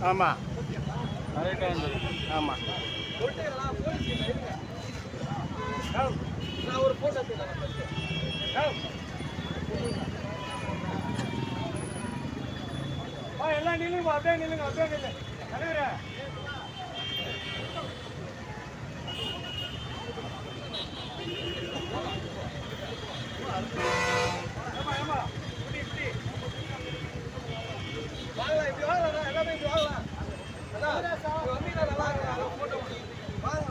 ஆமாம் ஆமாம் ஒரு போட்டோ எல்லாம் நில்லுங்க அப்படியே நில்லுங்க தலைவரே வாங்கலாம் இப்படி வாங்கலாம் எல்லாமே இப்படி வாங்கலாம் அதான் வந்தீங்கன்னா நல்லா இருக்கும் போட்டோ வாங்க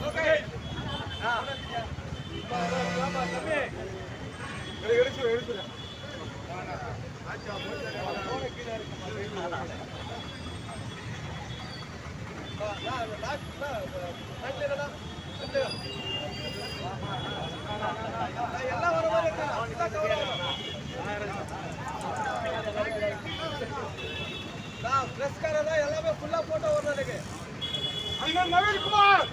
ஓகே எடுத்து எல்லாம் வர மாதிரி பிரஸ்காரதான் எல்லாமே ஃபுல்லா போட்டோ வரணும் எனக்கு அண்ணன் நவீன் குமார்